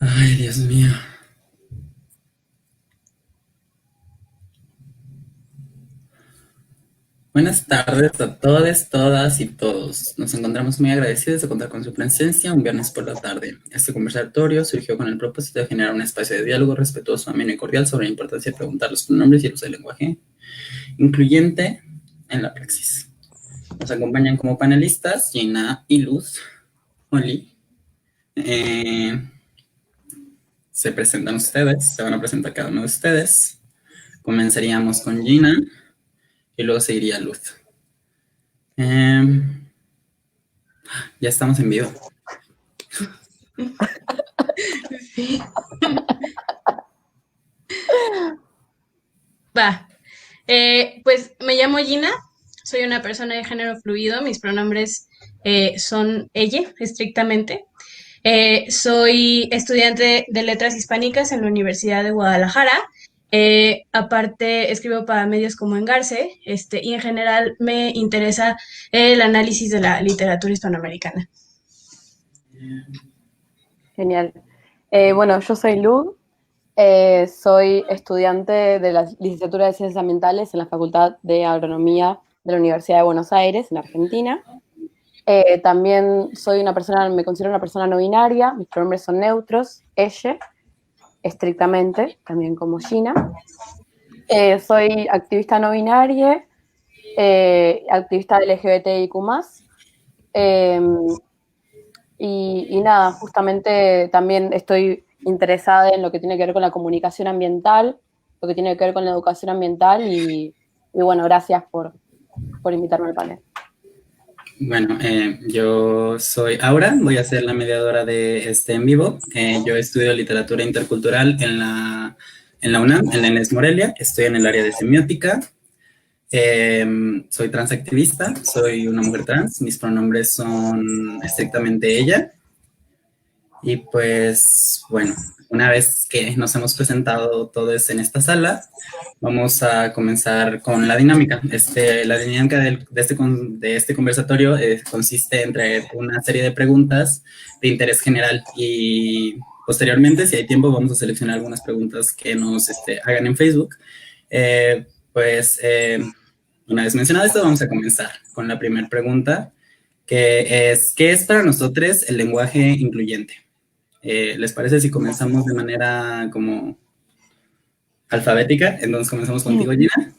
Ay, Dios mío. Buenas tardes a todos, todas y todos. Nos encontramos muy agradecidos de contar con su presencia un viernes por la tarde. Este conversatorio surgió con el propósito de generar un espacio de diálogo respetuoso, ameno y cordial sobre la importancia de preguntar los pronombres y el uso del lenguaje incluyente en la praxis. Nos acompañan como panelistas Gina y Luz. Oli. Eh, Se presentan ustedes, se van a presentar cada uno de ustedes. Comenzaríamos con Gina y luego seguiría Luz. Eh, ya estamos en vivo. Sí. Va. Pues me llamo Gina, soy una persona de género fluido, mis pronombres son ella, estrictamente. Soy estudiante de letras hispánicas en la Universidad de Guadalajara. Aparte, escribo para medios como Engarce, y en general me interesa el análisis de la literatura hispanoamericana. Genial. Bueno, yo soy Luz, soy estudiante de la licenciatura de Ciencias Ambientales en la Facultad de Agronomía de la Universidad de Buenos Aires, en Argentina. También soy una persona, me considero una persona no binaria, mis pronombres son neutros, ella, estrictamente, también como Gina. Soy activista no binaria, activista LGBTIQ+. Eh, y nada, justamente también estoy interesada en lo que tiene que ver con la comunicación ambiental, lo que tiene que ver con la educación ambiental y bueno, gracias por invitarme al panel. Bueno, yo soy Aura, voy a ser la mediadora de este en vivo. Yo estudio literatura intercultural en la UNAM, en la Inés Morelia. Estoy en el área de semiótica. Soy transactivista, soy una mujer trans. Mis pronombres son estrictamente ella. Y pues, bueno, una vez que nos hemos presentado todos en esta sala, vamos a comenzar con la dinámica. La dinámica de este conversatorio consiste en traer una serie de preguntas de interés general y posteriormente, si hay tiempo, vamos a seleccionar algunas preguntas que nos hagan en Facebook. Pues, una vez mencionado esto, vamos a comenzar con la primera pregunta, que es, ¿qué es para nosotros el lenguaje incluyente? ¿Les parece si comenzamos de manera como alfabética? Entonces comenzamos contigo, Gina.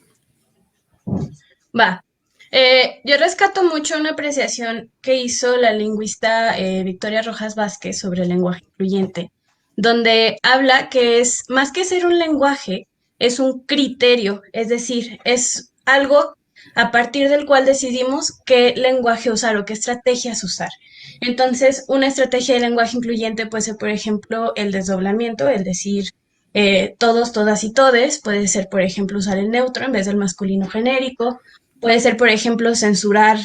Va. Yo rescato mucho una apreciación que hizo la lingüista Victoria Rojas Vázquez sobre el lenguaje incluyente, donde habla que es más que ser un lenguaje, es un criterio, es decir, es algo a partir del cual decidimos qué lenguaje usar o qué estrategias usar. Entonces, una estrategia de lenguaje incluyente puede ser, por ejemplo, el desdoblamiento, el decir todos, todas y todes, puede ser, por ejemplo, usar el neutro en vez del masculino genérico. Puede ser, por ejemplo, censurar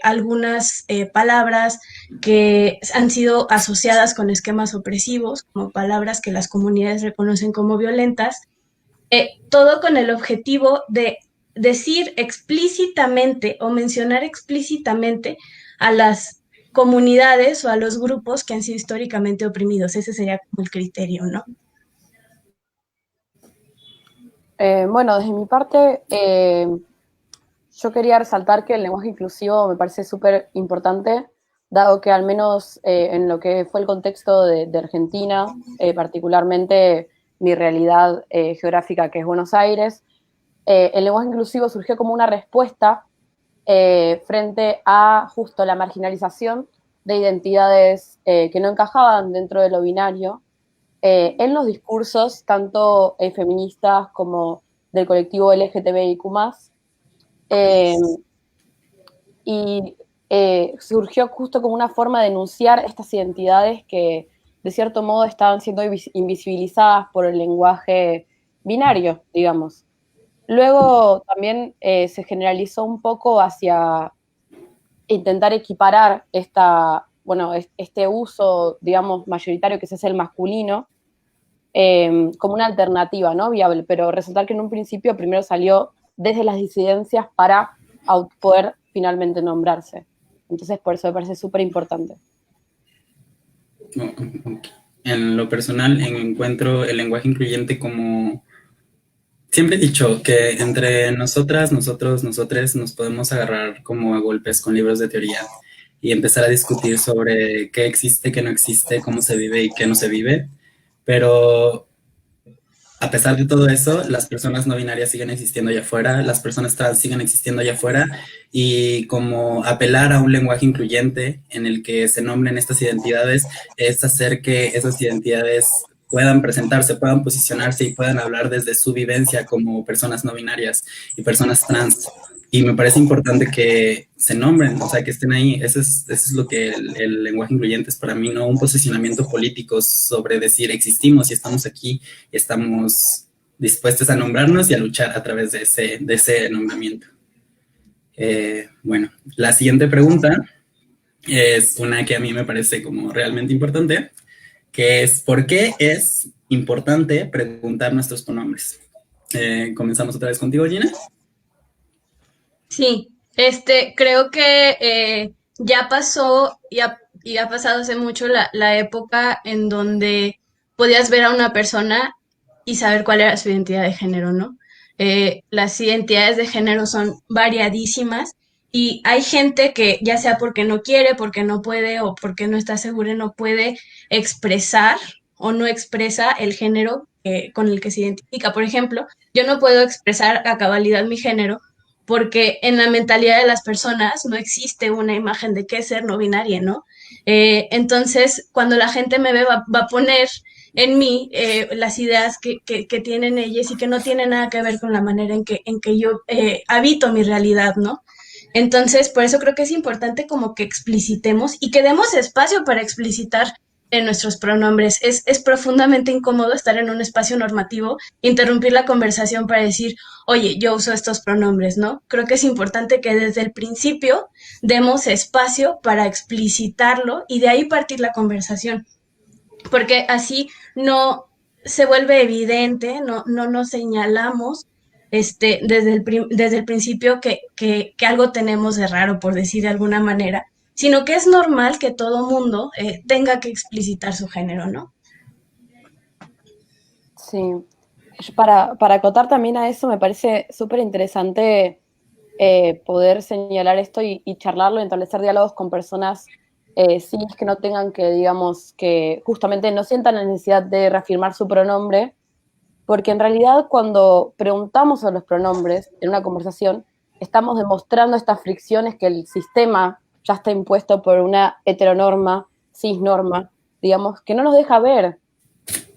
algunas palabras que han sido asociadas con esquemas opresivos, como palabras que las comunidades reconocen como violentas, todo con el objetivo de decir explícitamente o mencionar explícitamente a las comunidades o a los grupos que han sido históricamente oprimidos. Ese sería como el criterio, ¿no? Bueno, desde mi parte, yo quería resaltar que el lenguaje inclusivo me parece súper importante, dado que al menos en lo que fue el contexto de Argentina, particularmente mi realidad geográfica que es Buenos Aires, el lenguaje inclusivo surgió como una respuesta frente a justo la marginalización de identidades que no encajaban dentro de lo binario en los discursos tanto feministas como del colectivo LGTBIQ+. Eh, y surgió justo como una forma de denunciar estas identidades que de cierto modo estaban siendo invisibilizadas por el lenguaje binario, digamos. Luego también se generalizó un poco hacia intentar equiparar este uso, digamos, mayoritario que se hace el masculino, como una alternativa, ¿no? Viable, pero resaltar que en un principio primero salió desde las disidencias para poder finalmente nombrarse. Entonces, por eso me parece súper importante. en lo personal encuentro el lenguaje incluyente como... Siempre he dicho que entre nosotras, nosotros, nosotres nos podemos agarrar como a golpes con libros de teoría y empezar a discutir sobre qué existe, qué no existe, cómo se vive y qué no se vive, pero a pesar de todo eso, las personas no binarias siguen existiendo allá afuera, las personas trans siguen existiendo allá afuera, y como apelar a un lenguaje incluyente en el que se nombren estas identidades es hacer que esas identidades puedan presentarse, puedan posicionarse y puedan hablar desde su vivencia como personas no binarias y personas trans. Y me parece importante que se nombren, o sea, que estén ahí. Eso es lo que el lenguaje incluyente es para mí, no un posicionamiento político sobre decir existimos y estamos aquí y estamos dispuestos a nombrarnos y a luchar a través de ese nombramiento. Bueno, la siguiente pregunta es una que a mí me parece como realmente importante, que es ¿por qué es importante preguntar nuestros pronombres? Comenzamos otra vez contigo, Gina. Sí, creo que ya pasó y ha pasado hace mucho la época en donde podías ver a una persona y saber cuál era su identidad de género, ¿no? Las identidades de género son variadísimas y hay gente que ya sea porque no quiere, porque no puede o porque no está segura, no puede expresar o no expresa el género con el que se identifica. Por ejemplo, yo no puedo expresar a cabalidad mi género porque en la mentalidad de las personas no existe una imagen de qué es ser no binaria, ¿no? Entonces, cuando la gente me ve, va a poner en mí las ideas que tienen ellas y que no tienen nada que ver con la manera en que yo habito mi realidad, ¿no? Entonces, por eso creo que es importante como que explicitemos y que demos espacio para explicitar en nuestros pronombres. Es profundamente incómodo estar en un espacio normativo, interrumpir la conversación para decir, oye, yo uso estos pronombres, ¿no? Creo que es importante que desde el principio demos espacio para explicitarlo y de ahí partir la conversación, porque así no se vuelve evidente, no nos señalamos desde el principio que algo tenemos de raro, por decir de alguna manera, sino que es normal que todo mundo tenga que explicitar su género, ¿no? Sí. Para acotar también a eso, me parece súper interesante poder señalar esto y charlarlo, establecer diálogos con personas cis que no tengan que, digamos, que justamente no sientan la necesidad de reafirmar su pronombre, porque en realidad cuando preguntamos sobre los pronombres en una conversación, estamos demostrando estas fricciones que el sistema ya está impuesto por una heteronorma, cisnorma, digamos, que no nos deja ver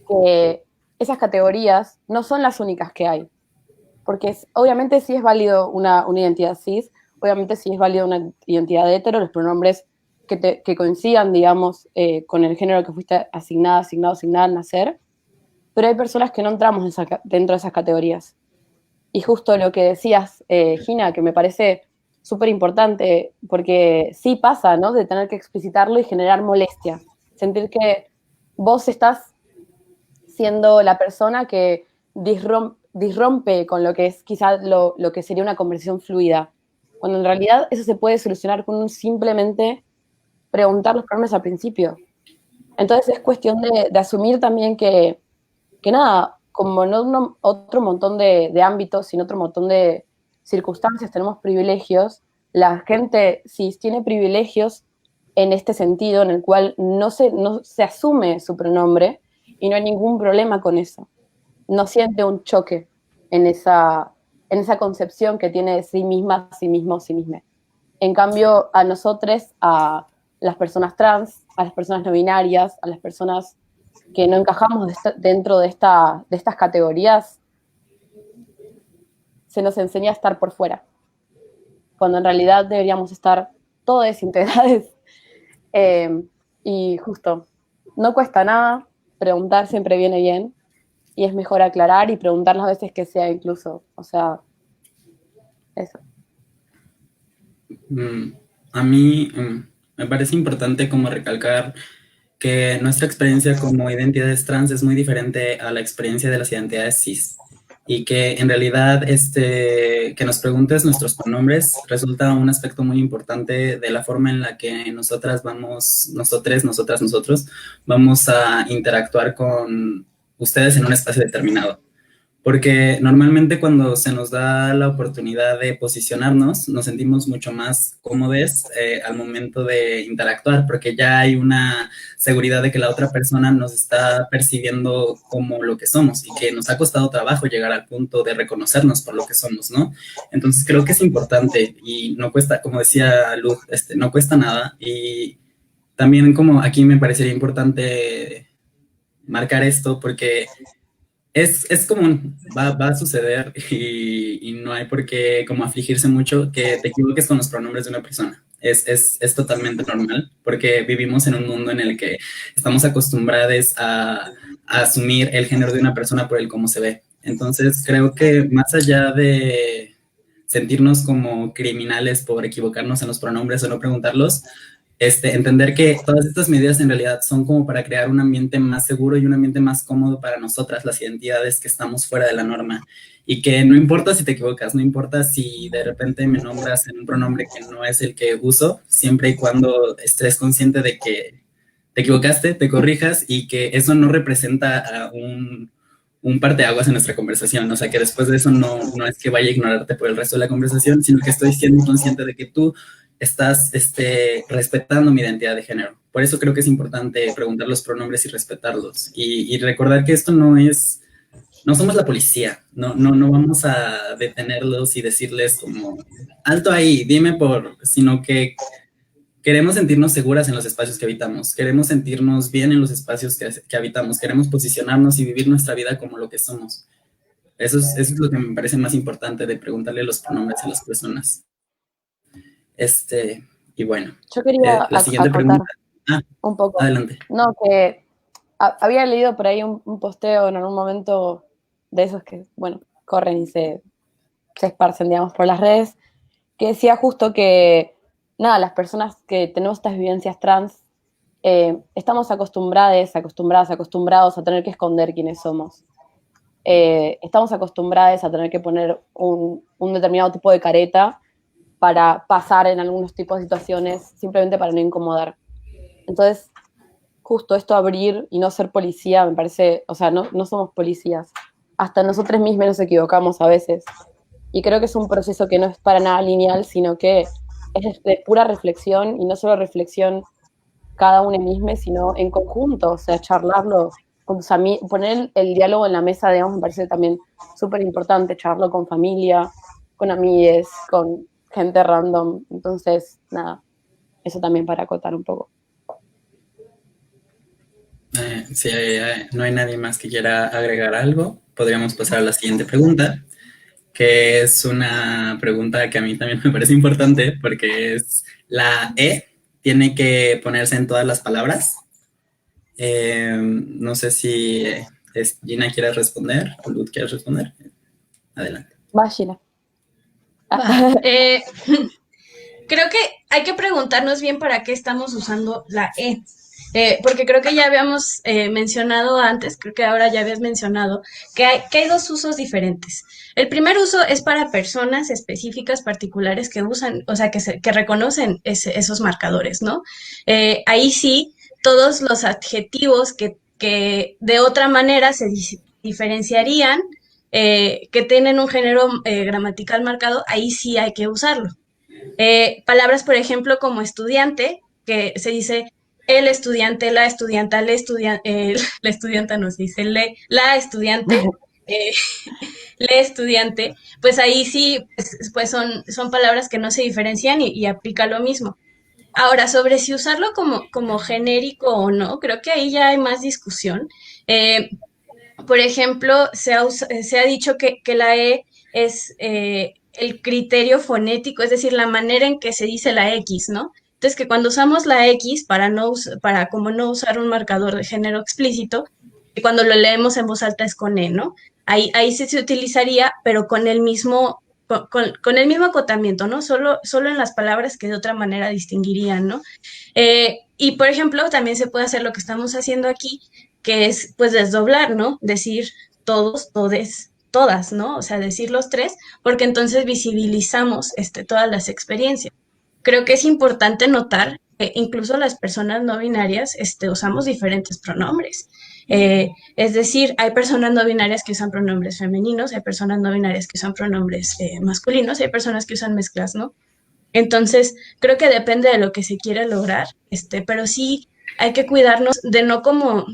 que esas categorías no son las únicas que hay. Porque obviamente sí es válido una identidad cis, obviamente sí es válido una identidad hetero, los pronombres que coincidan, digamos, con el género que fuiste asignada al nacer, pero hay personas que no entramos dentro de esas categorías. Y justo lo que decías, Gina, que me parece súper importante, porque sí pasa, ¿no? De tener que explicitarlo y generar molestia. Sentir que vos estás siendo la persona que disrompe con lo que es quizás lo que sería una conversación fluida. Cuando en realidad eso se puede solucionar con simplemente preguntar los pronombres al principio. Entonces es cuestión de asumir también que nada, como en otro montón de ámbitos y en otro montón de circunstancias tenemos privilegios, la gente cis tiene privilegios en este sentido, en el cual no se asume su pronombre y no hay ningún problema con eso. No siente un choque en esa concepción que tiene de sí misma, sí mismo, sí misma. En cambio, a nosotros, a las personas trans, a las personas no binarias, a las personas que no encajamos dentro de estas categorías, se nos enseña a estar por fuera, cuando en realidad deberíamos estar todos integrados. Y justo, no cuesta nada, preguntar siempre viene bien, y es mejor aclarar y preguntar las veces que sea incluso, o sea, eso. A mí me parece importante como recalcar que nuestra experiencia como identidades trans es muy diferente a la experiencia de las identidades cis. y que en realidad que nos preguntes nuestros pronombres resulta un aspecto muy importante de la forma en la que nosotras vamos, nosotros vamos a interactuar con ustedes en un espacio determinado. Porque normalmente cuando se nos da la oportunidad de posicionarnos, nos sentimos mucho más cómodos al momento de interactuar, porque ya hay una seguridad de que la otra persona nos está percibiendo como lo que somos y que nos ha costado trabajo llegar al punto de reconocernos por lo que somos, ¿no? Entonces creo que es importante y no cuesta, como decía Luz, no cuesta nada. Y también como aquí me parecería importante marcar esto porque es común, va a suceder y no hay por qué como afligirse mucho que te equivoques con los pronombres de una persona. Es totalmente normal porque vivimos en un mundo en el que estamos acostumbrados a asumir el género de una persona por el cómo se ve. Entonces creo que más allá de sentirnos como criminales por equivocarnos en los pronombres o no preguntarlos, entender que todas estas medidas en realidad son como para crear un ambiente más seguro y un ambiente más cómodo para nosotras, las identidades que estamos fuera de la norma. Y que no importa si te equivocas, no importa si de repente me nombras en un pronombre que no es el que uso, siempre y cuando estés consciente de que te equivocaste, te corrijas y que eso no representa a un parteaguas en nuestra conversación. O sea, que después de eso no es que vaya a ignorarte por el resto de la conversación, sino que estoy siendo consciente de que tú estás respetando mi identidad de género. Por eso creo que es importante preguntar los pronombres y respetarlos. Y recordar que esto no somos la policía, no vamos a detenerlos y decirles como, alto ahí, dime sino que queremos sentirnos seguras en los espacios que habitamos, queremos sentirnos bien en los espacios que habitamos, queremos posicionarnos y vivir nuestra vida como lo que somos. Eso es lo que me parece más importante de preguntarle los pronombres a las personas. Y bueno, Yo quería la siguiente acotar pregunta. un poco. Adelante. No, que había leído por ahí un posteo en algún momento de esos que, bueno, corren y se esparcen, digamos, por las redes, que decía justo que, nada, las personas que tenemos estas vivencias trans, estamos acostumbrados a tener que esconder quiénes somos. Estamos acostumbrados a tener que poner un determinado tipo de careta para pasar en algunos tipos de situaciones, simplemente para no incomodar. Entonces, justo esto abrir y no ser policía, me parece, o sea, no somos policías. Hasta nosotros mismos nos equivocamos a veces. Y creo que es un proceso que no es para nada lineal, sino que es de pura reflexión, y no solo reflexión cada uno mismo, sino en conjunto, o sea, charlarlo con tus amigos, poner el diálogo en la mesa, digamos, me parece también súper importante, charlarlo con familia, con amigues, con gente random. Entonces, nada, eso también para acotar un poco. Si no hay nadie más que quiera agregar algo, podríamos pasar a la siguiente pregunta, que es una pregunta que a mí también me parece importante porque es la E, tiene que ponerse en todas las palabras. No sé si Gina quiere responder o Luz quiere responder. Adelante. Va, Gina. Creo que hay que preguntarnos bien para qué estamos usando la E. Porque creo que ya habíamos mencionado antes, creo que ahora ya habías mencionado, que hay dos usos diferentes. El primer uso es para personas específicas, particulares que usan, o sea, que reconocen esos marcadores, ¿no? Ahí sí, todos los adjetivos que de otra manera se diferenciarían, que tienen un género gramatical marcado, ahí sí hay que usarlo. Palabras, por ejemplo, como estudiante, que se dice el estudiante, la estudianta, la estudianta nos dice la estudiante, eh, le estudiante, pues ahí sí, pues son palabras que no se diferencian y aplica lo mismo. Ahora, sobre si usarlo como genérico o no, creo que ahí ya hay más discusión. Por ejemplo, se ha dicho que la E es el criterio fonético, es decir, la manera en que se dice la X, ¿no? Entonces, que cuando usamos la X para como no usar un marcador de género explícito, y cuando lo leemos en voz alta es con E, ¿no? Ahí sí se utilizaría, pero con el mismo acotamiento, ¿no? Solo en las palabras que de otra manera distinguirían, ¿no? Y por ejemplo, también se puede hacer lo que estamos haciendo aquí, que es pues desdoblar, ¿no? Decir todos, todes, todas, ¿no? O sea, decir los tres, porque entonces visibilizamos todas las experiencias. Creo que es importante notar que incluso las personas no binarias usamos diferentes pronombres. Es decir, hay personas no binarias que usan pronombres femeninos, hay personas no binarias que usan pronombres masculinos, hay personas que usan mezclas, ¿no? Entonces, creo que depende de lo que se quiera lograr, pero sí hay que cuidarnos de no como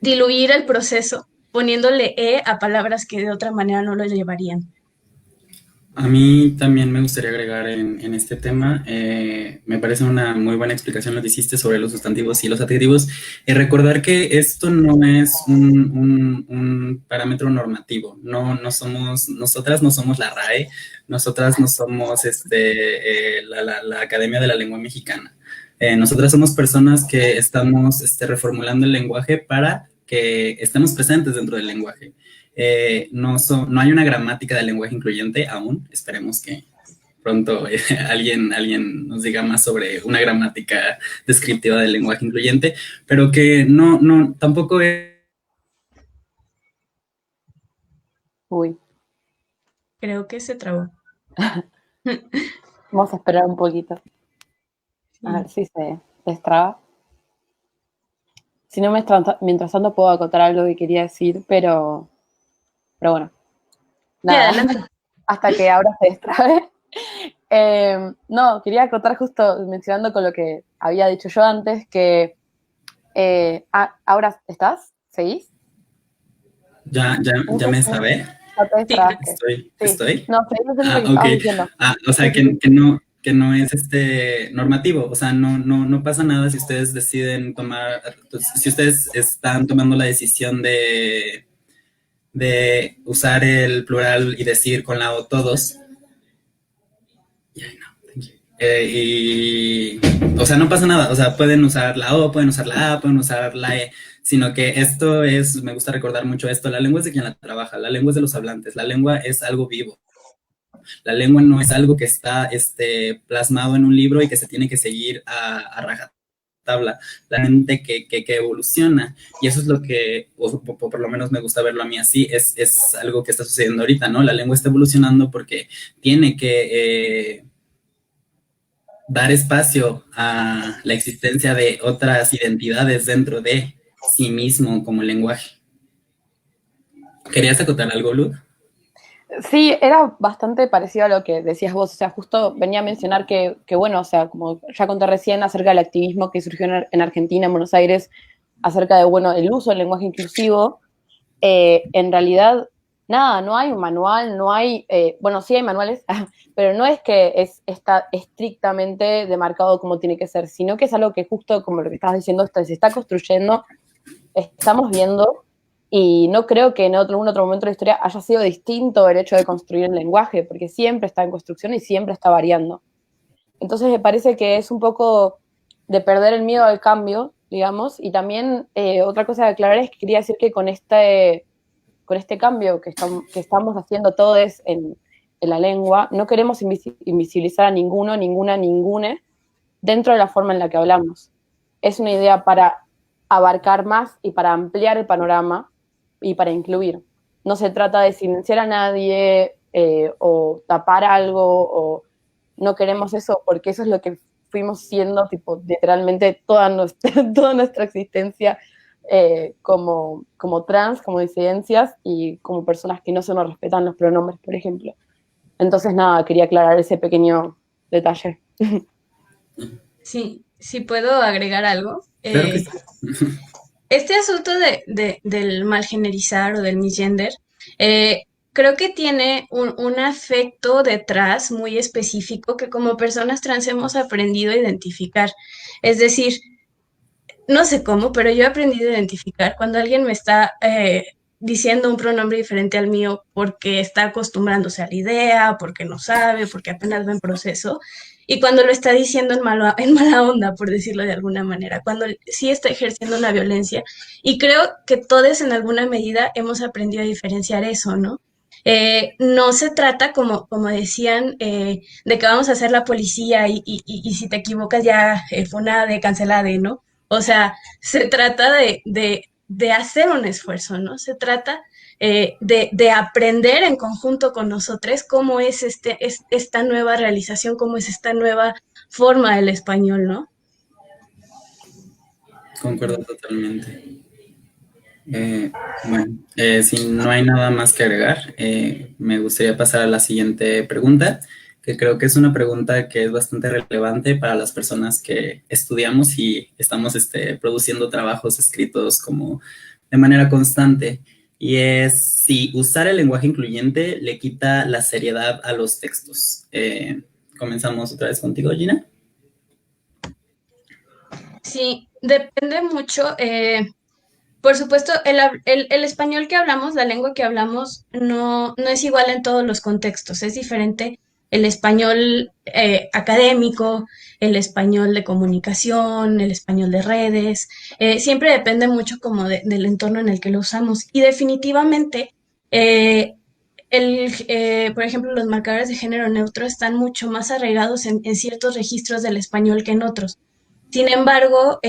diluir el proceso poniéndole a palabras que de otra manera no lo llevarían. A mí también me gustaría agregar en este tema, me parece una muy buena explicación lo que hiciste sobre los sustantivos y los adjetivos, y recordar que esto no es un parámetro normativo, no somos, nosotras no somos la RAE, nosotras no somos la Academia de la Lengua Mexicana. Nosotras somos personas que estamos reformulando el lenguaje para que estemos presentes dentro del lenguaje. No hay una gramática del lenguaje incluyente aún. Esperemos que pronto alguien nos diga más sobre una gramática descriptiva del lenguaje incluyente, pero que tampoco es... Uy, Creo que se trabó. vamos a esperar un poquito. A ver si se destraba. Si no, mientras tanto puedo acotar algo que quería decir, pero bueno. Nada, hasta que ahora se destrabe. No, quería acotar justo mencionando con lo que había dicho yo antes, que ¿ahora estás? ¿Seguís? Ya me sabé. No te destrabaste. Estoy. No, seguís lo que Ok. estabas diciendo. O sea, que no es normativo, o sea, no pasa nada si ustedes deciden tomar, si ustedes están tomando la decisión de usar el plural y decir con la O todos. O sea, no pasa nada, o sea, pueden usar la O, pueden usar la A, pueden usar la E, sino que esto es, me gusta recordar mucho esto, la lengua es de quien la trabaja, la lengua es de los hablantes, la lengua es algo vivo. La lengua no es algo que está plasmado en un libro y que se tiene que seguir a rajatabla. La mente que evoluciona, y eso es lo que, o por lo menos me gusta verlo a mí así, es algo que está sucediendo ahorita, ¿no? La lengua está evolucionando porque tiene que dar espacio a la existencia de otras identidades dentro de sí mismo como lenguaje. ¿Querías acotar algo, Luz? Sí, era bastante parecido a lo que decías vos, o sea, justo venía a mencionar que bueno, o sea, como ya conté recién acerca del activismo que surgió en Argentina, en Buenos Aires, acerca de, bueno, el uso del lenguaje inclusivo, en realidad, nada, no hay un manual, no hay, bueno, sí hay manuales, pero no es que está estrictamente demarcado como tiene que ser, sino que es algo que justo como lo que estabas diciendo, se está construyendo, estamos viendo. Y no creo que en algún otro momento de la historia haya sido distinto el hecho de construir el lenguaje, porque siempre está en construcción y siempre está variando. Entonces me parece que es un poco de perder el miedo al cambio, digamos, y también otra cosa de aclarar es que quería decir que con este cambio que estamos haciendo todos en la lengua, no queremos invisibilizar a ninguno, ninguna, ningune dentro de la forma en la que hablamos. Es una idea para abarcar más y para ampliar el panorama y para incluir. No se trata de silenciar a nadie o tapar algo, o no queremos eso, porque eso es lo que fuimos siendo, tipo, literalmente toda nuestra existencia como trans, como disidencias y como personas que no se nos respetan los pronombres, por ejemplo. Entonces, nada, quería aclarar ese pequeño detalle. Sí, puedo agregar algo. Claro que sí. Este asunto del malgenerizar o del misgender, creo que tiene un afecto detrás muy específico que como personas trans hemos aprendido a identificar. Es decir, no sé cómo, pero yo he aprendido a identificar cuando alguien me está diciendo un pronombre diferente al mío porque está acostumbrándose a la idea, porque no sabe, porque apenas va en proceso, y cuando lo está diciendo en mala onda, por decirlo de alguna manera, cuando sí está ejerciendo una violencia. Y creo que todos en alguna medida hemos aprendido a diferenciar eso, ¿no? No se trata, como decían, de que vamos a hacer la policía y si te equivocas ya fue una de cancelada, ¿no? O sea, se trata de de hacer un esfuerzo, ¿no? Se trata de aprender en conjunto con nosotros cómo es esta nueva realización, cómo es esta nueva forma del español, ¿no? Concuerdo totalmente. Bueno, si no hay nada más que agregar, me gustaría pasar a la siguiente pregunta, que creo que es una pregunta que es bastante relevante para las personas que estudiamos y estamos produciendo trabajos escritos como de manera constante. Y es si usar el lenguaje incluyente le quita la seriedad a los textos. Comenzamos otra vez contigo, Gina. Sí, depende mucho. Por supuesto, el español que hablamos, la lengua que hablamos, no es igual en todos los contextos. Es diferente el español académico, el español de comunicación, el español de redes. Siempre depende mucho como del entorno en el que lo usamos. Y definitivamente, eh, por ejemplo, los marcadores de género neutro están mucho más arraigados en ciertos registros del español que en otros. Sin embargo,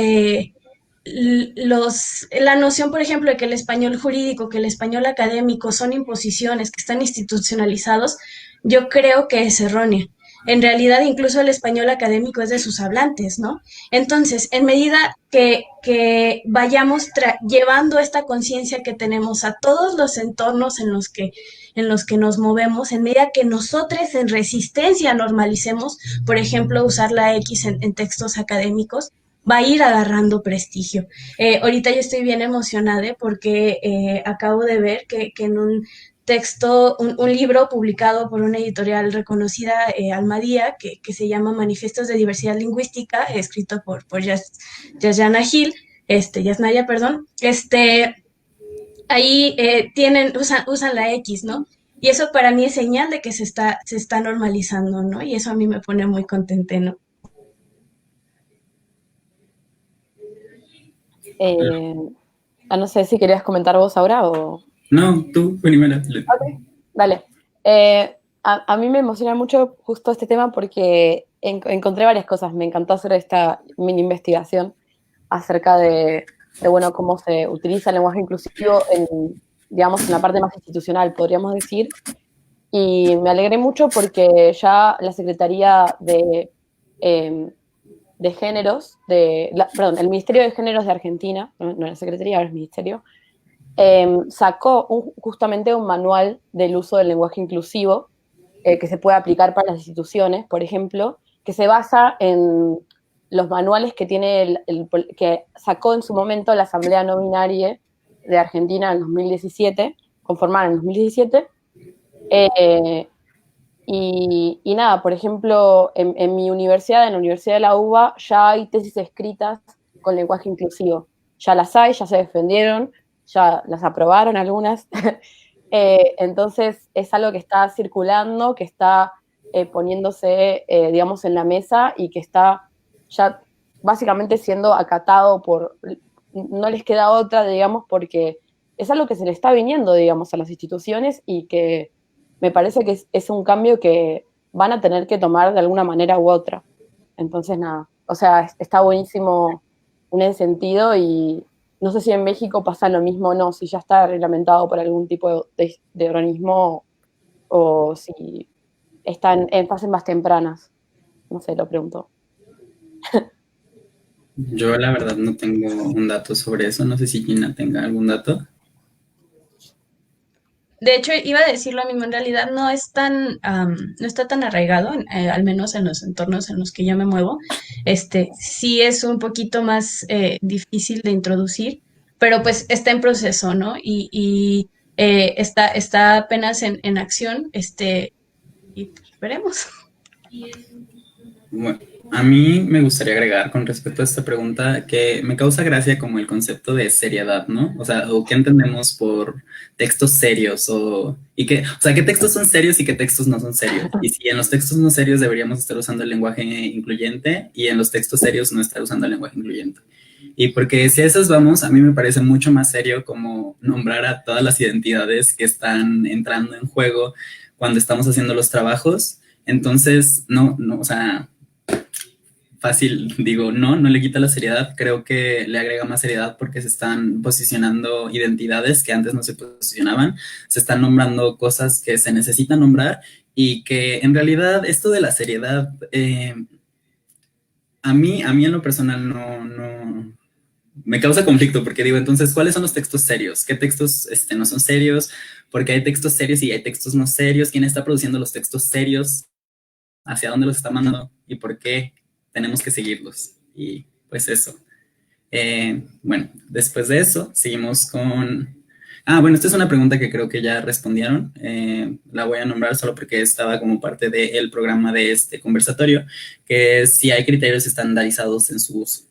la noción, por ejemplo, de que el español jurídico, que el español académico son imposiciones que están institucionalizados, yo creo que es errónea. En realidad, incluso el español académico es de sus hablantes, ¿no? Entonces, en medida que vayamos llevando esta conciencia que tenemos a todos los entornos en los que nos movemos, en medida que nosotros en resistencia normalicemos, por ejemplo, usar la X en textos académicos, va a ir agarrando prestigio. Ahorita yo estoy bien emocionada porque acabo de ver que en un texto, un libro publicado por una editorial reconocida, Almadía, que se llama Manifiestos de Diversidad Lingüística, escrito por Yasnaya Gil, Yasnaya, perdón, ahí usan la X, ¿no? Y eso para mí es señal de que se está normalizando, ¿no? Y eso a mí me pone muy contenta, ¿no? No sé si querías comentar vos ahora o... No, tú primero. Ok, dale. A mí me emociona mucho justo este tema porque encontré varias cosas. Me encantó hacer esta mini investigación acerca bueno, cómo se utiliza el lenguaje inclusivo digamos, en la parte más institucional, podríamos decir. Y me alegré mucho porque ya la Secretaría de Géneros, perdón, el Ministerio de Géneros de Argentina, no la Secretaría, ahora es Ministerio, sacó justamente un manual del uso del lenguaje inclusivo que se puede aplicar para las instituciones, por ejemplo, que se basa en los manuales que que sacó en su momento la Asamblea No Binaria de Argentina en 2017, conformada en 2017. Y nada, por ejemplo, en mi universidad, en la Universidad de la UBA, ya hay tesis escritas con lenguaje inclusivo. Ya las hay, ya se defendieron, ya las aprobaron algunas. Entonces, es algo que está circulando, que está poniéndose, digamos, en la mesa y que está ya básicamente siendo acatado no les queda otra, digamos, porque es algo que se le está viniendo, digamos, a las instituciones y que me parece que es un cambio que van a tener que tomar de alguna manera u otra. Entonces, nada, o sea, está buenísimo en ese sentido y no sé si en México pasa lo mismo o no, si ya está reglamentado por algún tipo de organismo o si están en fases más tempranas. No sé, lo pregunto. Yo la verdad no tengo un dato sobre eso, no sé si Gina tenga algún dato. De hecho, iba a decir lo mismo, en realidad no está tan arraigado, al menos en los entornos en los que yo me muevo. Sí es un poquito más difícil de introducir, pero pues está en proceso, ¿no? Y está apenas en acción, y pues, veremos. Bueno, a mí me gustaría agregar con respecto a esta pregunta que me causa gracia como el concepto de seriedad, ¿no? O sea, o qué entendemos por textos serios o sea, qué textos son serios y qué textos no son serios. Y si en los textos no serios deberíamos estar usando el lenguaje incluyente y en los textos serios no estar usando el lenguaje incluyente. Y porque si a esas vamos, a mí me parece mucho más serio como nombrar a todas las identidades que están entrando en juego cuando estamos haciendo los trabajos. Entonces, no, o sea, fácil digo, no, no le quita la seriedad, creo que le agrega más seriedad porque se están posicionando identidades que antes no se posicionaban, se están nombrando cosas que se necesitan nombrar y que en realidad esto de la seriedad, a mí en lo personal no, me causa conflicto porque digo, entonces, ¿cuáles son los textos serios? ¿Qué textos no son serios? Porque hay textos serios y hay textos no serios. ¿Quién está produciendo los textos serios? ¿Hacia dónde los está mandando? ¿Y por qué tenemos que seguirlos? Y pues eso. Bueno, después de eso, seguimos con... Ah, bueno, esta es una pregunta que creo que ya respondieron. La voy a nombrar solo porque estaba como parte del programa de este conversatorio, que es si hay criterios estandarizados en su uso.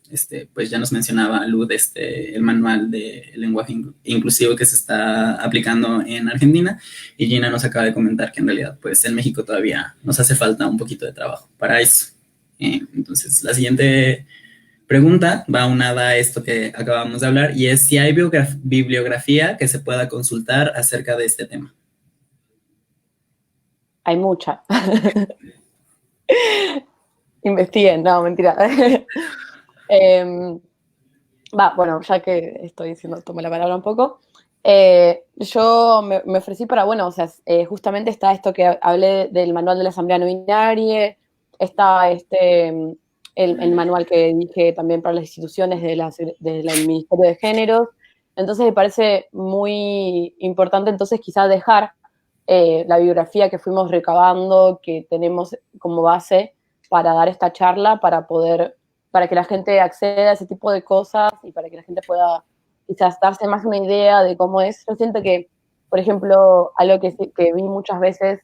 Pues ya nos mencionaba Lud el manual de lenguaje inclusivo que se está aplicando en Argentina, y Gina nos acaba de comentar que en realidad pues en México todavía nos hace falta un poquito de trabajo para eso. Entonces, la siguiente pregunta va unada a esto que acabamos de hablar y es si hay bibliografía que se pueda consultar acerca de este tema. Hay mucha. Investiguen, no, mentira. Bueno, ya que estoy diciendo, tomo la palabra un poco. Yo me ofrecí para, bueno, o sea, justamente está esto que hablé del manual de la asamblea no binaria, está el manual que dije también para las instituciones del Ministerio de Géneros. Entonces me parece muy importante entonces quizás dejar la bibliografía que fuimos recabando, que tenemos como base para dar esta charla, para que la gente acceda a ese tipo de cosas y para que la gente pueda quizás darse más una idea de cómo es. Yo siento que, por ejemplo, algo que vi muchas veces,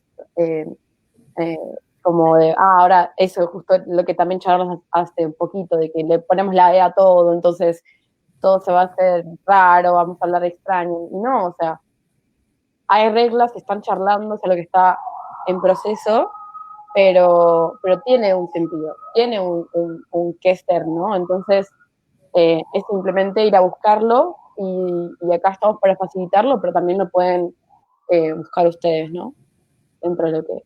como de, ahora eso, justo lo que también charlamos hace un poquito, de que le ponemos la E a todo, entonces todo se va a hacer raro, vamos a hablar extraño, y no, o sea, hay reglas, se están charlando, o sea, lo que está en proceso, pero tiene un sentido, tiene un qué ser, ¿no? Entonces, es simplemente ir a buscarlo y acá estamos para facilitarlo, pero también lo pueden buscar ustedes, ¿no? Dentro de lo que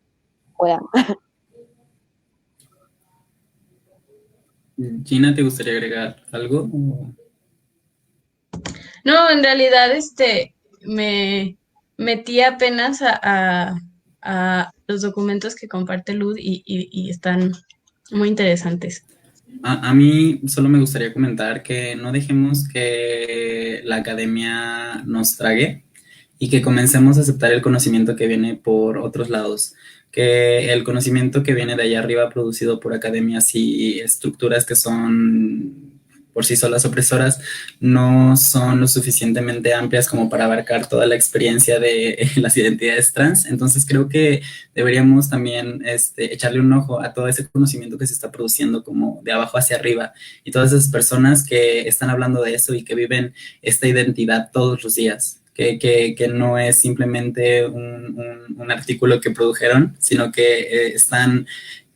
puedan. Gina, ¿te gustaría agregar algo? No, en realidad, me metí apenas a los documentos que comparte Lud y están muy interesantes. A mí solo me gustaría comentar que no dejemos que la academia nos trague y que comencemos a aceptar el conocimiento que viene por otros lados, que el conocimiento que viene de allá arriba producido por academias y estructuras que son por sí solas opresoras no son lo suficientemente amplias como para abarcar toda la experiencia de las identidades trans. Entonces creo que deberíamos también echarle un ojo a todo ese conocimiento que se está produciendo como de abajo hacia arriba y todas esas personas que están hablando de eso y que viven esta identidad todos los días. Que no es simplemente un artículo que produjeron, sino que están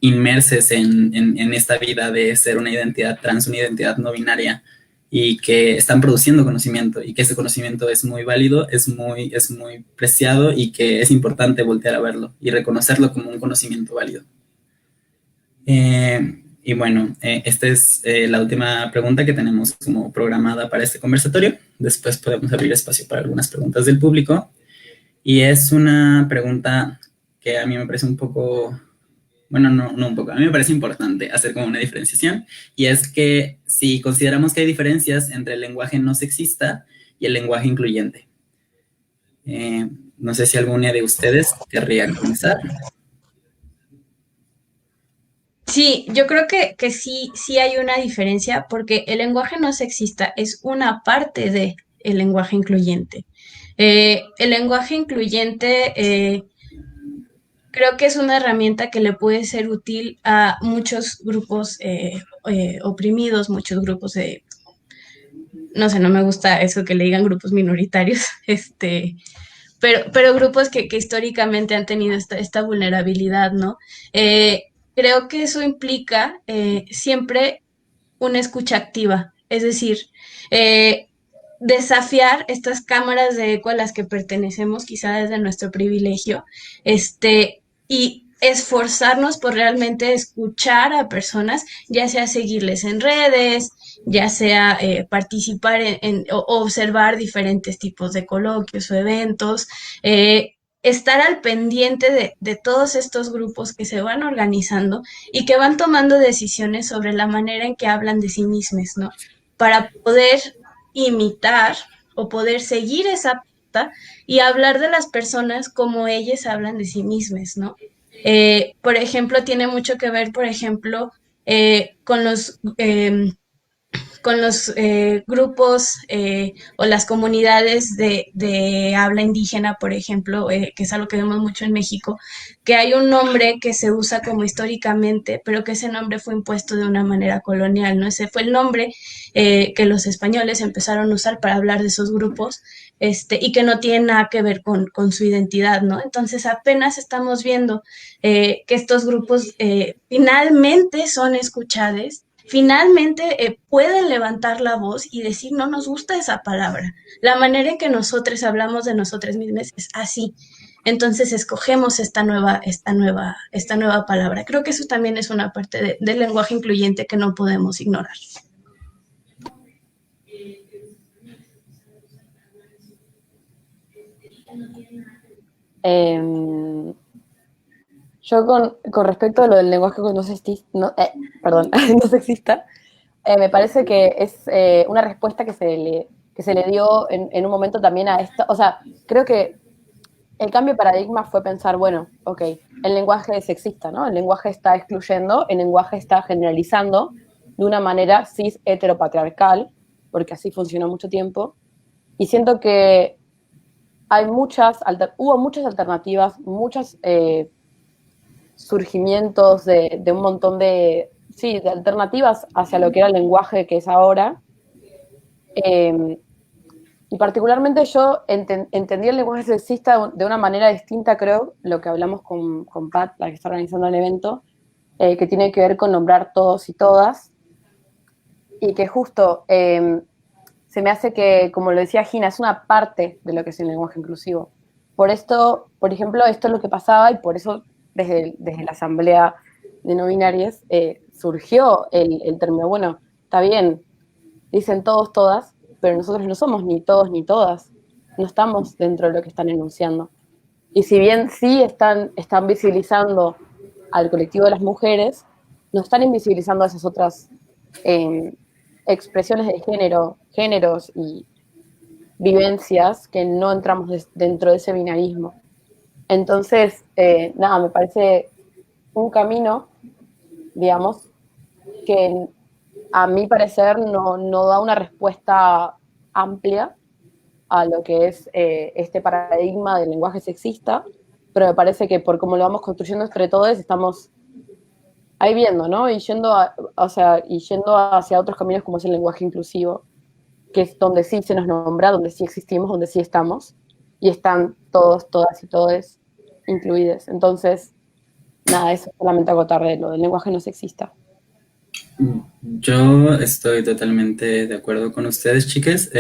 inmerses en esta vida de ser una identidad trans, una identidad no binaria, y que están produciendo conocimiento y que ese conocimiento es muy válido, es muy preciado y que es importante voltear a verlo y reconocerlo como un conocimiento válido. Y bueno, esta es la última pregunta que tenemos como programada para este conversatorio. Después podemos abrir espacio para algunas preguntas del público. Y es una pregunta que a mí me parece un poco, bueno, no un poco, a mí me parece importante hacer como una diferenciación. Y es que si consideramos que hay diferencias entre el lenguaje no sexista y el lenguaje incluyente. No sé si alguna de ustedes querría comenzar. Sí, yo creo que sí hay una diferencia porque el lenguaje no sexista es una parte de el lenguaje incluyente. El lenguaje incluyente creo que es una herramienta que le puede ser útil a muchos grupos oprimidos, muchos grupos no sé, no me gusta eso que le digan grupos minoritarios, pero grupos que históricamente han tenido esta vulnerabilidad, ¿no? Creo que eso implica siempre una escucha activa, es decir, eh, desafiar estas cámaras de eco a las que pertenecemos, quizá desde nuestro privilegio, y esforzarnos por realmente escuchar a personas, ya sea seguirles en redes, ya sea participar o observar diferentes tipos de coloquios o eventos, estar al pendiente de todos estos grupos que se van organizando y que van tomando decisiones sobre la manera en que hablan de sí mismos, ¿no? Para poder imitar o poder seguir esa pauta y hablar de las personas como ellas hablan de sí mismas, ¿no? Por ejemplo, tiene mucho que ver, por ejemplo, con los grupos o las comunidades de habla indígena, por ejemplo, que es algo que vemos mucho en México, que hay un nombre que se usa como históricamente, pero que ese nombre fue impuesto de una manera colonial, ¿no? Ese fue el nombre que los españoles empezaron a usar para hablar de esos grupos, y que no tiene nada que ver con su identidad, ¿no? Entonces apenas estamos viendo que estos grupos finalmente son escuchados, finalmente pueden levantar la voz y decir, no nos gusta esa palabra. La manera en que nosotros hablamos de nosotros mismos es así. Entonces escogemos esta nueva palabra. Creo que eso también es una parte del lenguaje incluyente que no podemos ignorar. Yo con respecto a lo del lenguaje no sexista, perdón, no sexista, me parece que es una respuesta que se le dio en un momento también a esto. O sea, creo que el cambio de paradigma fue pensar, bueno, ok, el lenguaje es sexista, ¿no? El lenguaje está excluyendo, el lenguaje está generalizando de una manera cis heteropatriarcal, porque así funcionó mucho tiempo. Y siento que hubo muchas alternativas, muchos surgimientos de un montón sí, de alternativas hacia lo que era el lenguaje que es ahora. Y particularmente yo entendí el lenguaje sexista de una manera distinta, creo, lo que hablamos con Pat, la que está organizando el evento, que tiene que ver con nombrar todos y todas, y que justo se me hace que, como lo decía Gina, es una parte de lo que es el lenguaje inclusivo. Por esto, por ejemplo, esto es lo que pasaba, y por eso desde la asamblea de no binarias surgió el término, bueno, está bien, dicen todos, todas, pero nosotros no somos ni todos ni todas, no estamos dentro de lo que están enunciando. Y si bien sí están visibilizando al colectivo de las mujeres, no están invisibilizando a esas otras expresiones de géneros y vivencias que no entramos dentro de ese binarismo. Entonces, nada, me parece un camino, digamos, que a mi parecer no da una respuesta amplia a lo que es este paradigma del lenguaje sexista, pero me parece que por cómo lo vamos construyendo entre todos estamos ahí viendo, ¿no? Y yendo hacia otros caminos como es el lenguaje inclusivo, que es donde sí se nos nombra, donde sí existimos, donde sí estamos, y están todos, todas y todes incluidos. Entonces, nada, eso solamente acotar de lo del lenguaje no sexista. Yo estoy totalmente de acuerdo con ustedes, chicas.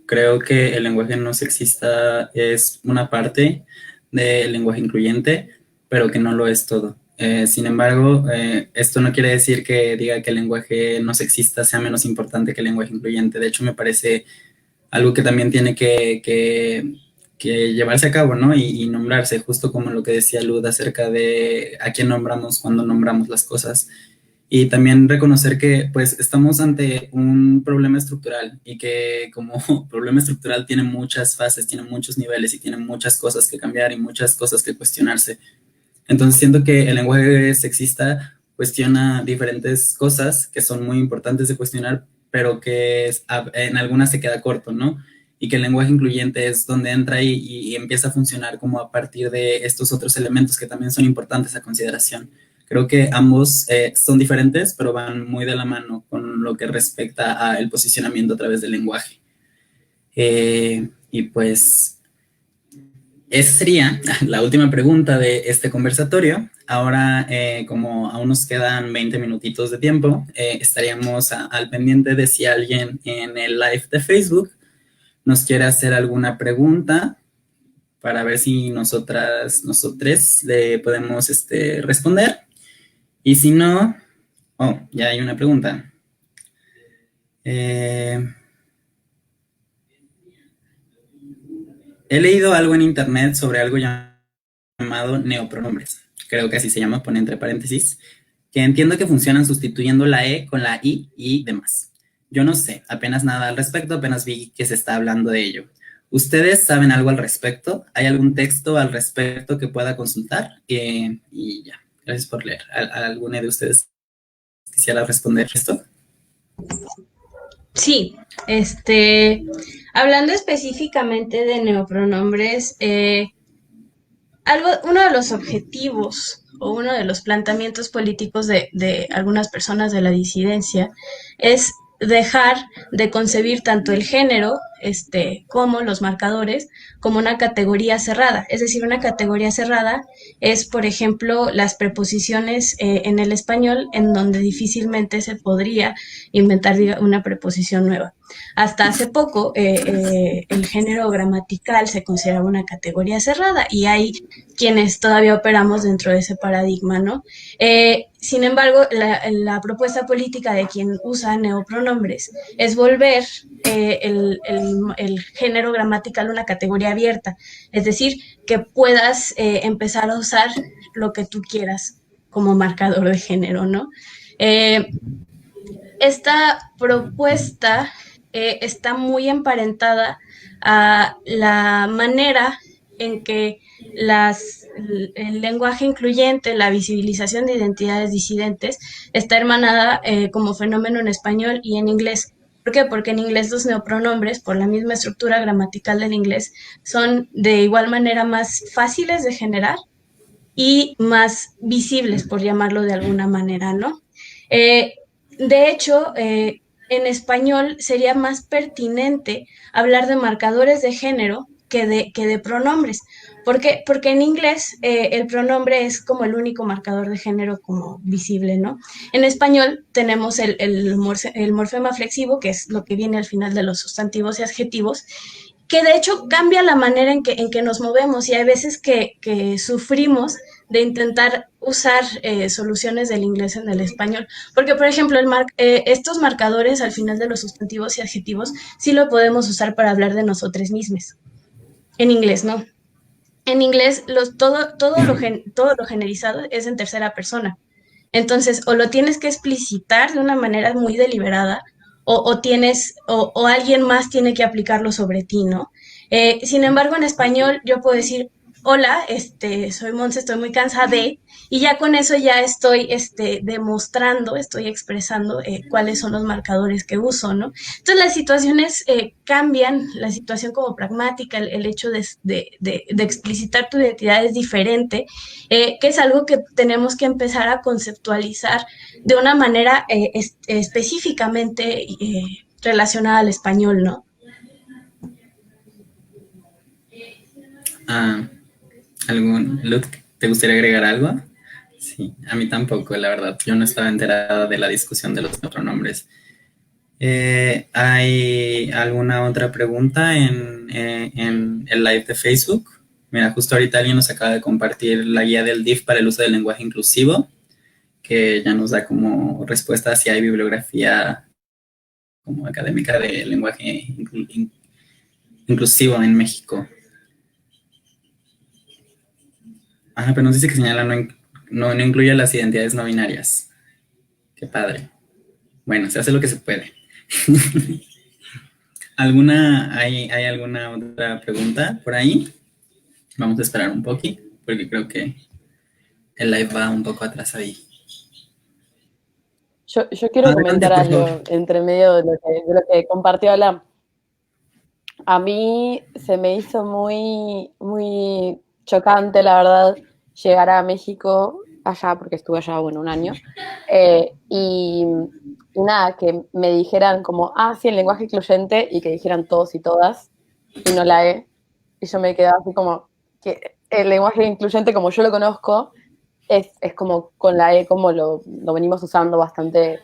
Creo que el lenguaje no sexista es una parte del lenguaje incluyente, pero que no lo es todo. Sin embargo, esto no quiere decir que diga que el lenguaje no sexista sea menos importante que el lenguaje incluyente. De hecho, me parece algo que también tiene que llevarse a cabo, ¿no? Y nombrarse, justo como lo que decía Lud acerca de a quién nombramos cuando nombramos las cosas. Y también reconocer que pues estamos ante un problema estructural y que como problema estructural tiene muchas fases, tiene muchos niveles y tiene muchas cosas que cambiar y muchas cosas que cuestionarse. Entonces siento que el lenguaje sexista cuestiona diferentes cosas que son muy importantes de cuestionar, pero que en algunas se queda corto, ¿no? Y que el lenguaje incluyente es donde entra y empieza a funcionar como a partir de estos otros elementos que también son importantes a consideración. Creo que ambos son diferentes, pero van muy de la mano con lo que respecta al posicionamiento a través del lenguaje. Y pues esa sería la última pregunta de este conversatorio. Ahora, como aún nos quedan 20 minutitos de tiempo, estaríamos al pendiente de si alguien en el live de Facebook nos quiere hacer alguna pregunta para ver si nosotros le podemos responder. Y si no, ya hay una pregunta. He leído algo en internet sobre algo llamado neopronombres. Creo que así se llama, pone entre paréntesis, que entiendo que funcionan sustituyendo la E con la I y demás. Yo no sé, apenas nada al respecto, apenas vi que se está hablando de ello. ¿Ustedes saben algo al respecto? ¿Hay algún texto al respecto que pueda consultar? Y ya, gracias por leer. ¿Alguna de ustedes quisiera responder esto? Sí, hablando específicamente de neopronombres, uno de los objetivos o uno de los planteamientos políticos de algunas personas de la disidencia es dejar de concebir tanto el género, como los marcadores, como una categoría cerrada. Es decir, una categoría cerrada es, por ejemplo, las preposiciones en el español, en donde difícilmente se podría inventar una preposición nueva. Hasta hace poco, el género gramatical se consideraba una categoría cerrada y hay quienes todavía operamos dentro de ese paradigma, ¿no? Sin embargo, la propuesta política de quien usa neopronombres es volver el género gramatical una categoría abierta, es decir, que puedas empezar a usar lo que tú quieras como marcador de género, ¿no? Esta propuesta está muy emparentada a la manera en que el lenguaje incluyente, la visibilización de identidades disidentes, está hermanada como fenómeno en español y en inglés. ¿Por qué? Porque en inglés los neopronombres, por la misma estructura gramatical del inglés, son de igual manera más fáciles de generar y más visibles, por llamarlo de alguna manera, ¿no? De hecho, en español sería más pertinente hablar de marcadores de género que de pronombres. ¿Por qué? Porque en inglés el pronombre es como el único marcador de género como visible, ¿no? En español tenemos el morfema flexivo, que es lo que viene al final de los sustantivos y adjetivos, que de hecho cambia la manera en que nos movemos y hay veces que sufrimos de intentar usar soluciones del inglés en el español. Porque, por ejemplo, estos marcadores al final de los sustantivos y adjetivos sí lo podemos usar para hablar de nosotros mismos. En inglés, no. En inglés, todo lo generizado es en tercera persona. Entonces, o lo tienes que explicitar de una manera muy deliberada, o alguien más tiene que aplicarlo sobre ti, ¿no? Sin embargo, en español yo puedo decir, hola, soy Monse, estoy muy cansada y ya con eso ya estoy demostrando, estoy expresando cuáles son los marcadores que uso, ¿no? Entonces las situaciones cambian, la situación como pragmática, el hecho de explicitar tu identidad es diferente, que es algo que tenemos que empezar a conceptualizar de una manera específicamente relacionada al español, ¿no? Luke, ¿te gustaría agregar algo? Sí, a mí tampoco, la verdad. Yo no estaba enterada de la discusión de los pronombres. ¿Hay alguna otra pregunta en el live de Facebook? Mira, justo ahorita alguien nos acaba de compartir la guía del DIF para el uso del lenguaje inclusivo, que ya nos da como respuesta si hay bibliografía como académica de lenguaje inclusivo en México. Ajá, pero nos dice que señala no incluye las identidades no binarias. Qué padre. Bueno, se hace lo que se puede. ¿Hay alguna otra pregunta por ahí? Vamos a esperar un poquito, porque creo que el live va un poco atrás ahí. Yo quiero comentar algo entre medio de lo que compartió Alan. A mí se me hizo muy, muy chocante, la verdad, llegar a México allá, porque estuve allá, bueno, un año, y nada, que me dijeran como, sí, el lenguaje incluyente, y que dijeran todos y todas, y no la E. Y yo me quedaba así como, que el lenguaje incluyente como yo lo conozco, es como con la E, como lo venimos usando bastante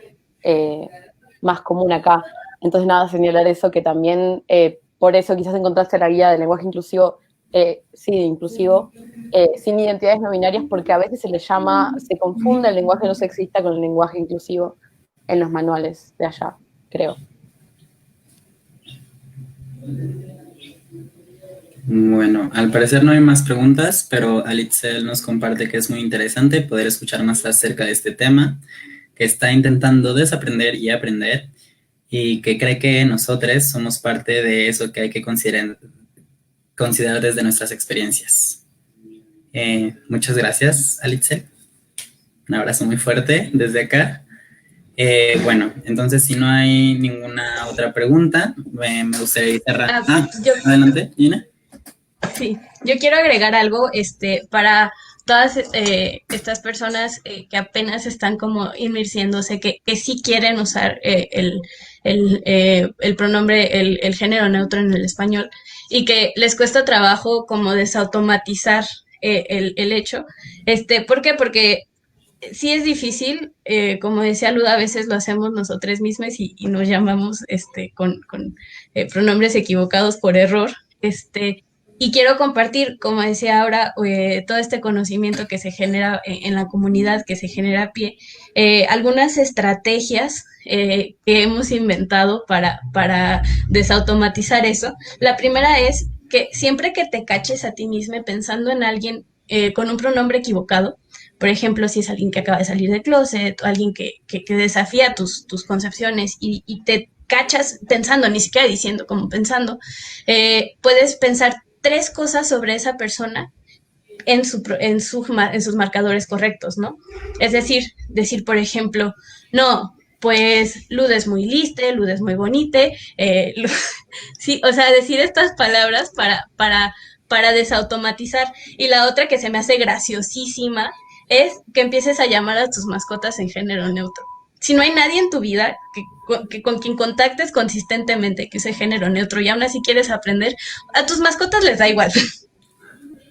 más común acá. Entonces, nada, señalar eso, que también por eso quizás encontraste la guía del lenguaje inclusivo sí, inclusivo, sin identidades no binarias, porque a veces se confunde el lenguaje no sexista con el lenguaje inclusivo en los manuales de allá, creo. Bueno, al parecer no hay más preguntas, pero Alitzel nos comparte que es muy interesante poder escuchar más acerca de este tema, que está intentando desaprender y aprender, y que cree que nosotros somos parte de eso que hay que considerar desde nuestras experiencias. Muchas gracias, Alitzel. Un abrazo muy fuerte desde acá. Bueno, entonces si no hay ninguna otra pregunta, me gustaría cerrar. Adelante, Gina. Sí, yo quiero agregar algo para todas estas personas que apenas están como inmersiéndose, que sí quieren usar el pronombre, el género neutro en el español y que les cuesta trabajo como desautomatizar el hecho. ¿Por qué? Porque sí es difícil, como decía Luda, a veces lo hacemos nosotros mismos y nos llamamos con pronombres equivocados por error. Y quiero compartir, como decía ahora, todo este conocimiento que se genera en la comunidad, que se genera a pie, algunas estrategias que hemos inventado para desautomatizar eso. La primera es que siempre que te caches a ti mismo pensando en alguien con un pronombre equivocado, por ejemplo, si es alguien que acaba de salir del closet, o alguien que desafía tus concepciones y te cachas pensando, ni siquiera diciendo, como pensando, puedes pensar 3 cosas sobre esa persona en sus marcadores correctos, ¿no? Es decir, por ejemplo, no, pues Luda es muy liste, Luda es muy bonite, sí, o sea, decir estas palabras para desautomatizar. Y la otra que se me hace graciosísima es que empieces a llamar a tus mascotas en género neutro. Si no hay nadie en tu vida que con quien contactes consistentemente que use género neutro y aún así quieres aprender, a tus mascotas les da igual.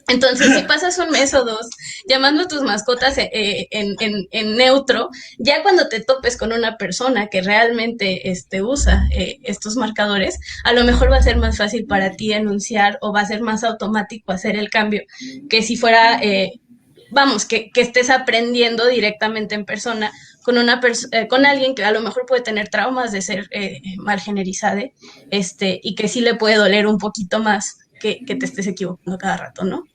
Entonces, si pasas un mes o dos llamando a tus mascotas en neutro, ya cuando te topes con una persona que realmente usa estos marcadores, a lo mejor va a ser más fácil para ti enunciar o va a ser más automático hacer el cambio que si fuera, vamos, que estés aprendiendo directamente en persona con alguien que a lo mejor puede tener traumas de ser mal generizado, y que sí le puede doler un poquito más que te estés equivocando cada rato, ¿no?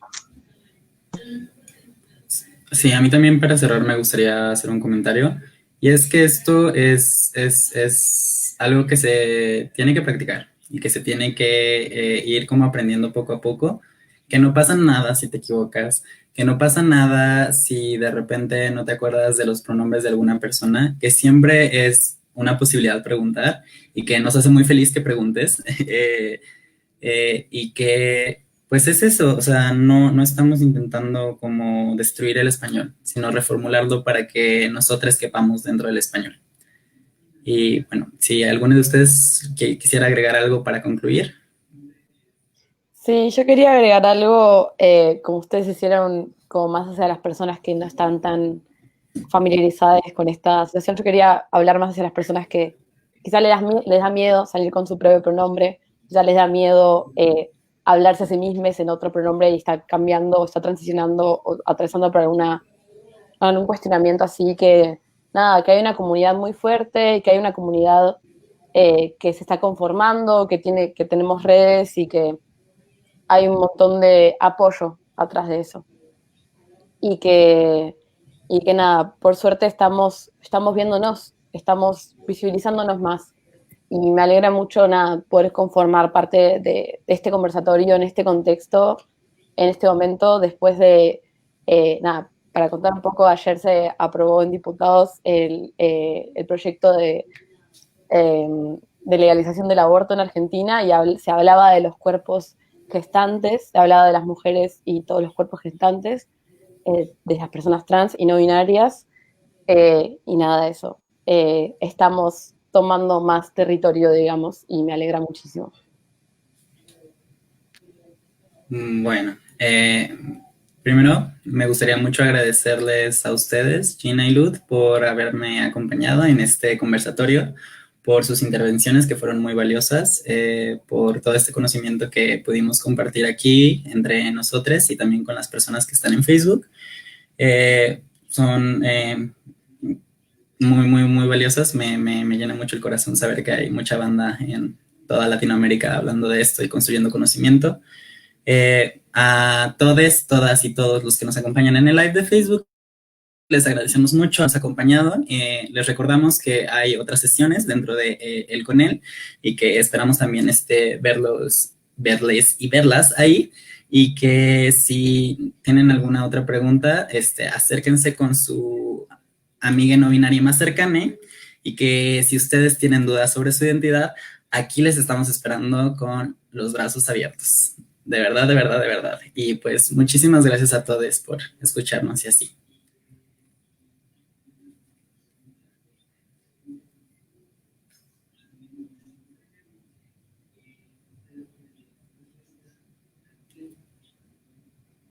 Sí, a mí también para cerrar me gustaría hacer un comentario. Y es que esto es algo que se tiene que practicar y que se tiene que ir como aprendiendo poco a poco. Que no pasa nada si te equivocas, que no pasa nada si de repente no te acuerdas de los pronombres de alguna persona, que siempre es una posibilidad preguntar y que nos hace muy feliz que preguntes. Y que pues es eso, o sea, no estamos intentando como destruir el español, sino reformularlo para que nosotros quepamos dentro del español. Y bueno, si alguno de ustedes quisiera agregar algo para concluir. Sí, yo quería agregar algo, como ustedes hicieron, como más hacia las personas que no están tan familiarizadas con esta situación. Yo quería hablar más hacia las personas que quizá les da miedo salir con su propio pronombre, ya les da miedo hablarse a sí mismos en otro pronombre y está cambiando, o está transicionando o atravesando por algún cuestionamiento así que, nada, que hay una comunidad muy fuerte y que hay una comunidad que se está conformando, que tenemos redes y que hay un montón de apoyo atrás de eso. Y que nada, por suerte estamos viéndonos, estamos visibilizándonos más. Y me alegra mucho, nada, poder conformar parte de este conversatorio en este contexto, en este momento, después de, nada, para contar un poco, ayer se aprobó en diputados el proyecto de legalización del aborto en Argentina y se hablaba de los cuerpos gestantes, se hablaba de las mujeres y todos los cuerpos gestantes, de las personas trans y no binarias, y nada de eso. Estamos tomando más territorio, digamos, y me alegra muchísimo. Bueno, primero me gustaría mucho agradecerles a ustedes, Gina y Lud, por haberme acompañado en este conversatorio, por sus intervenciones que fueron muy valiosas, por todo este conocimiento que pudimos compartir aquí entre nosotros y también con las personas que están en Facebook. Son muy valiosas. Me llena mucho el corazón saber que hay mucha banda en toda Latinoamérica hablando de esto y construyendo conocimiento. A todos, todas y todos los que nos acompañan en el live de Facebook, les agradecemos mucho habernos acompañado. Les recordamos que hay otras sesiones dentro de El Con Él y que esperamos también verles y verlas ahí. Y que si tienen alguna otra pregunta, acérquense con su amiga no binaria más cercana, y que si ustedes tienen dudas sobre su identidad, aquí les estamos esperando con los brazos abiertos. De verdad, de verdad, de verdad. Y pues muchísimas gracias a todos por escucharnos y así.